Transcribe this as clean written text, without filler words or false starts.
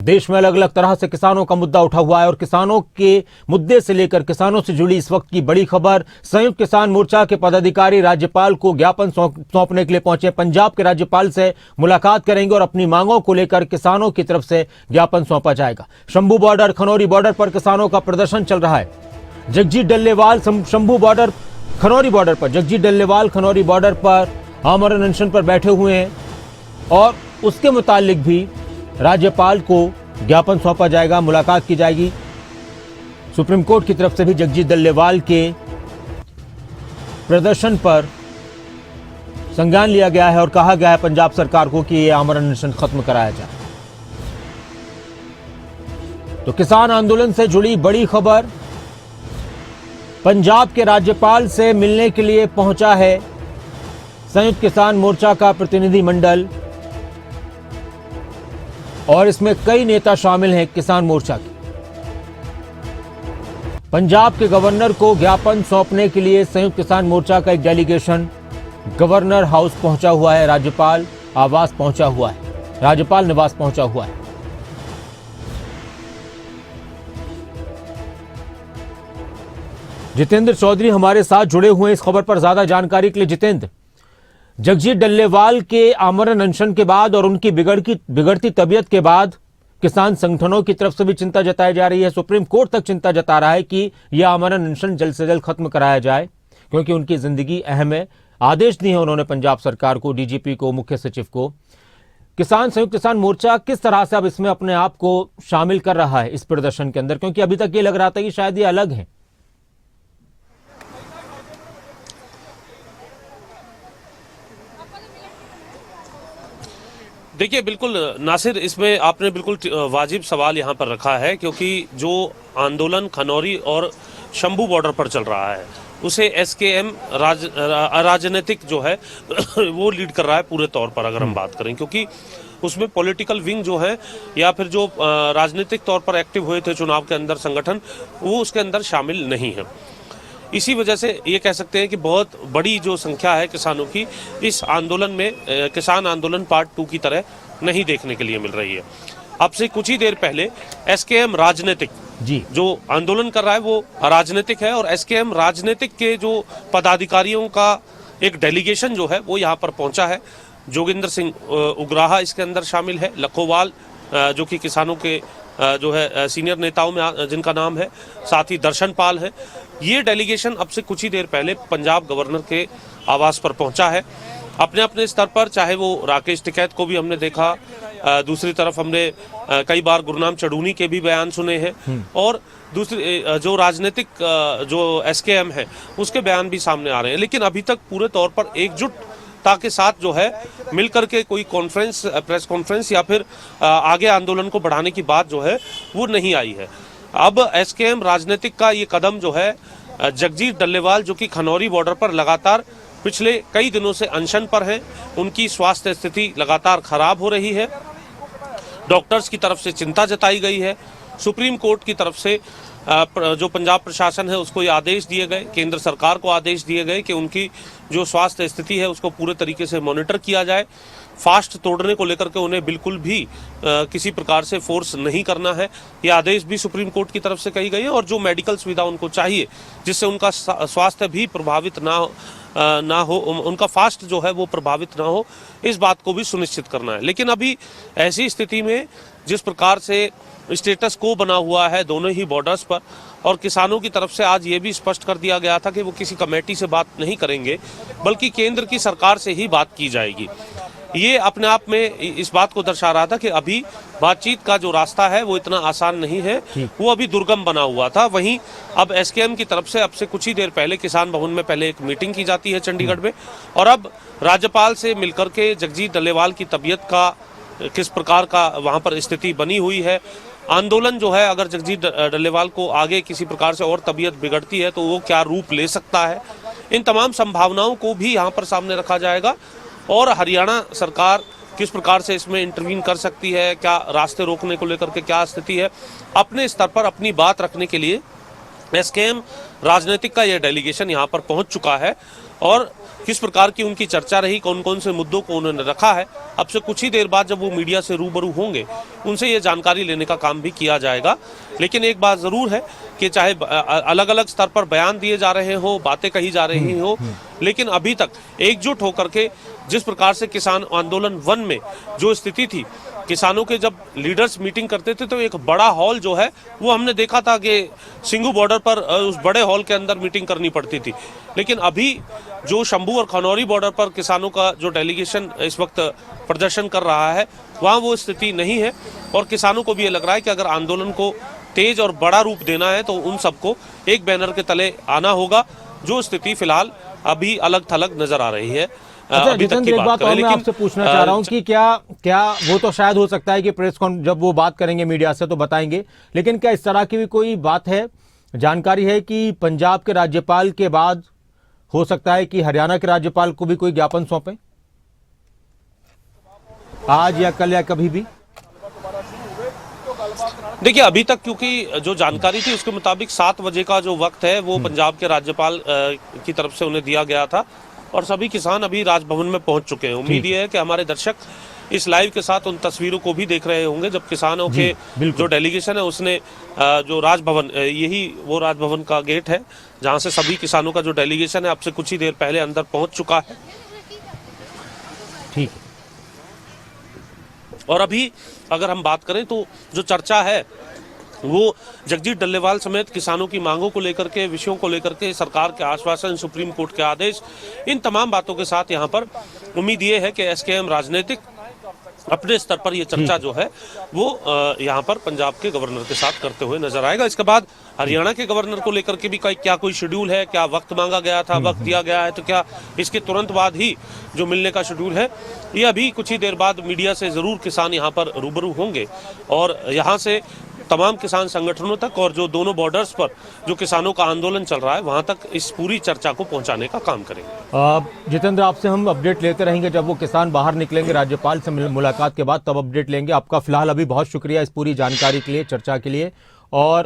देश में अलग अलग तरह से किसानों का मुद्दा उठा हुआ है और किसानों के मुद्दे से लेकर किसानों से जुड़ी इस वक्त की बड़ी खबर। संयुक्त किसान मोर्चा के पदाधिकारी राज्यपाल को ज्ञापन सौंपने के लिए पहुंचे। पंजाब के राज्यपाल से मुलाकात करेंगे और अपनी मांगों को लेकर किसानों की तरफ से ज्ञापन सौंपा जाएगा। शंभू बॉर्डर खनौरी बॉर्डर पर किसानों का प्रदर्शन चल रहा है। जगजीत डल्लेवाल शंभू बॉर्डर खनौरी बॉर्डर पर जगजीत डल्लेवाल खनौरी बॉर्डर पर आमरण अनशन पर बैठे हुए हैं और उसके मुतालिक भी राज्यपाल को ज्ञापन सौंपा जाएगा, मुलाकात की जाएगी। सुप्रीम कोर्ट की तरफ से भी जगजीत डल्लेवाल के प्रदर्शन पर संज्ञान लिया गया है और कहा गया है पंजाब सरकार को कि यह आमरण अनशन खत्म कराया जाए। तो किसान आंदोलन से जुड़ी बड़ी खबर, पंजाब के राज्यपाल से मिलने के लिए पहुंचा है संयुक्त किसान मोर्चा का प्रतिनिधि मंडल और इसमें कई नेता शामिल हैं किसान मोर्चा के। पंजाब के गवर्नर को ज्ञापन सौंपने के लिए संयुक्त किसान मोर्चा का एक डेलीगेशन गवर्नर हाउस पहुंचा हुआ है, राज्यपाल आवास पहुंचा हुआ है, राज्यपाल निवास पहुंचा हुआ है। जितेंद्र चौधरी हमारे साथ जुड़े हुए हैं इस खबर पर ज्यादा जानकारी के लिए। जितेंद्र, जगजीत डल्लेवाल के आमरण अनशन के बाद और उनकी बिगड़ती तबीयत के बाद किसान संगठनों की तरफ से भी चिंता जताई जा रही है। सुप्रीम कोर्ट तक चिंता जता रहा है कि यह आमरण अनशन जल्द से जल्द खत्म कराया जाए क्योंकि उनकी जिंदगी अहम है। आदेश दिए हैं उन्होंने पंजाब सरकार को, डीजीपी को, मुख्य सचिव को। संयुक्त किसान मोर्चा किस तरह से अब इसमें अपने आप को शामिल कर रहा है इस प्रदर्शन के अंदर, क्योंकि अभी तक ये लग रहा था कि शायद ये अलग है। देखिए, बिल्कुल नासिर, इसमें आपने बिल्कुल वाजिब सवाल यहाँ पर रखा है क्योंकि जो आंदोलन खनौरी और शंभू बॉर्डर पर चल रहा है उसे एसकेएम अराजनीतिक जो है वो लीड कर रहा है पूरे तौर पर, अगर हम बात करें, क्योंकि उसमें पॉलिटिकल विंग जो है या फिर जो राजनीतिक तौर पर एक्टिव हुए थे चुनाव के अंदर संगठन, वो उसके अंदर शामिल नहीं है। इसी वजह से ये कह सकते हैं कि बहुत बड़ी जो संख्या है किसानों की इस आंदोलन में किसान आंदोलन पार्ट 2 की तरह नहीं देखने के लिए मिल रही है। अब से कुछ ही देर पहले एसकेएम राजनीतिक जो आंदोलन कर रहा है वो राजनीतिक है और एसकेएम राजनीतिक के जो पदाधिकारियों का एक डेलीगेशन जो है वो यहाँ पर पहुंचा है। जोगिंदर सिंह उग्राहा इसके अंदर शामिल है, लखोवाल जो कि किसानों के जो है सीनियर नेताओं में जिनका नाम है, साथ ही दर्शन पाल है। ये डेलीगेशन अब से कुछ ही देर पहले पंजाब गवर्नर के आवास पर पहुंचा है। अपने अपने स्तर पर, चाहे वो राकेश टिकैत को भी हमने देखा, दूसरी तरफ हमने कई बार गुरनाम चढ़ूनी के भी बयान सुने हैं और दूसरी जो राजनीतिक जो एसकेएम है उसके बयान भी सामने आ रहे हैं, लेकिन अभी तक पूरे तौर पर एकजुटता के साथ जो है मिलकर के कोई कॉन्फ्रेंस, प्रेस कॉन्फ्रेंस या फिर आगे आंदोलन को बढ़ाने की बात जो है वो नहीं आई है। अब एसकेएम राजनीतिक का ये कदम जो है, जगजीत डल्लेवाल जो कि खनौरी बॉर्डर पर लगातार पिछले कई दिनों से अनशन पर हैं, उनकी स्वास्थ्य स्थिति लगातार खराब हो रही है, डॉक्टर्स की तरफ से चिंता जताई गई है, सुप्रीम कोर्ट की तरफ से जो पंजाब प्रशासन है उसको ये आदेश दिए गए, केंद्र सरकार को आदेश दिए गए कि उनकी जो स्वास्थ्य स्थिति है उसको पूरे तरीके से मॉनिटर किया जाए। फास्ट तोड़ने को लेकर के उन्हें बिल्कुल भी किसी प्रकार से फोर्स नहीं करना है, ये आदेश भी सुप्रीम कोर्ट की तरफ से कही गई है। और जो मेडिकल सुविधा उनको चाहिए जिससे उनका स्वास्थ्य भी प्रभावित ना हो, उनका फास्ट जो है वो प्रभावित ना हो, इस बात को भी सुनिश्चित करना है। लेकिन अभी ऐसी स्थिति में जिस प्रकार से स्टेटस को बना हुआ है दोनों ही बॉर्डर्स पर, और किसानों की तरफ से आज ये भी स्पष्ट कर दिया गया था कि वो किसी कमेटी से बात नहीं करेंगे बल्कि केंद्र की सरकार से ही बात की जाएगी। ये अपने आप में इस बात को दर्शा रहा था कि अभी बातचीत का जो रास्ता है वो इतना आसान नहीं है, वो अभी दुर्गम बना हुआ था। वहीं अब एसकेएम की तरफ से अब से कुछ ही देर पहले किसान भवन में पहले एक मीटिंग की जाती है चंडीगढ़ में, और अब राज्यपाल से मिलकर के जगजीत डल्लेवाल की तबीयत का किस प्रकार का वहाँ पर स्थिति बनी हुई है, आंदोलन जो है अगर जगजीत डल्लेवाल को आगे किसी प्रकार से और तबीयत बिगड़ती है तो वो क्या रूप ले सकता है, इन तमाम संभावनाओं को भी यहाँ पर सामने रखा जाएगा। और हरियाणा सरकार किस प्रकार से इसमें इंटरवीन कर सकती है, क्या रास्ते रोकने को लेकर के क्या स्थिति है, अपने स्तर पर अपनी बात रखने के लिए एसकेएम राजनीतिक का यह डेलीगेशन यहाँ पर पहुँच चुका है। और किस प्रकार की उनकी चर्चा रही, कौन कौन से मुद्दों को उन्होंने रखा है। अब से कुछ ही देर बाद जब वो मीडिया से रूबरू होंगे उनसे ये जानकारी लेने का काम भी किया जाएगा। लेकिन एक बात ज़रूर है कि चाहे अलग अलग स्तर पर बयान दिए जा रहे हो, बातें कही जा रही हो, लेकिन अभी तक एकजुट होकर के जिस प्रकार से किसान आंदोलन 1 में जो स्थिति थी, किसानों के जब लीडर्स मीटिंग करते थे तो एक बड़ा हॉल जो है वो हमने देखा था कि सिंघू बॉर्डर पर उस बड़े हॉल के अंदर मीटिंग करनी पड़ती थी। लेकिन अभी जो शंभू और खनौरी बॉर्डर पर किसानों का जो डेलीगेशन इस वक्त प्रदर्शन कर रहा है, वहाँ वो स्थिति नहीं है। और किसानों को भी ये लग रहा है कि अगर आंदोलन को तेज और बड़ा रूप देना है तो उन सबको एक बैनर के तले आना होगा, जो स्थिति फिलहाल अभी अलग थलग नजर आ रही है। अच्छा अभी तक की जितेंद्र, एक बात बात करें, और मैं लेकिन आपसे पूछना चाह रहा हूं कि क्या वो तो शायद हो सकता है कि प्रेस कॉन जब वो बात करेंगे मीडिया से तो बताएंगे, लेकिन क्या इस तरह की भी कोई बात है, जानकारी है कि पंजाब के राज्यपाल के बाद हो सकता है कि हरियाणा के राज्यपाल को भी कोई ज्ञापन सौंपे आज या कल या कभी भी? देखिए, अभी तक क्योंकि जो जानकारी थी उसके मुताबिक 7 बजे का जो वक्त है वो पंजाब के राज्यपाल की तरफ से उन्हें दिया गया था और सभी किसान अभी राजभवन में पहुंच चुके हैं। उम्मीद ये है कि हमारे दर्शक इस लाइव के साथ उन तस्वीरों को भी देख रहे होंगे जब किसानों के जो डेलीगेशन है उसने जो राजभवन, यही वो राजभवन का गेट है जहां से सभी किसानों का जो डेलीगेशन है अब से कुछ ही देर पहले अंदर पहुंच चुका है। ठीक। और अभी अगर हम बात करें तो जो चर्चा है वो जगजीत डल्लेवाल समेत किसानों की मांगों को लेकर के, विषयों को लेकर के, सरकार के आश्वासन, सुप्रीम कोर्ट के आदेश, इन तमाम बातों के साथ यहाँ पर उम्मीद ये है कि एसकेएम राजनीतिक अपने स्तर पर ये चर्चा जो है वो यहाँ पर पंजाब के गवर्नर के साथ करते हुए नजर आएगा। इसके बाद हरियाणा के गवर्नर को लेकर के भी क्या कोई शेड्यूल है, क्या वक्त मांगा गया था, वक्त दिया गया है, तो क्या इसके तुरंत बाद ही जो मिलने का शेड्यूल है, ये अभी कुछ ही देर बाद मीडिया से जरूर किसान यहाँ पर रूबरू होंगे और यहाँ से तमाम किसान संगठनों तक और जो दोनों बॉर्डर्स पर जो किसानों का आंदोलन चल रहा है वहां तक इस पूरी चर्चा को पहुंचाने का काम करेंगे। जितेंद्र, आपसे हम अपडेट लेते रहेंगे जब वो किसान बाहर निकलेंगे राज्यपाल से मुलाकात के बाद, तब अपडेट लेंगे। आपका फिलहाल अभी बहुत शुक्रिया इस पूरी जानकारी के लिए, चर्चा के लिए। और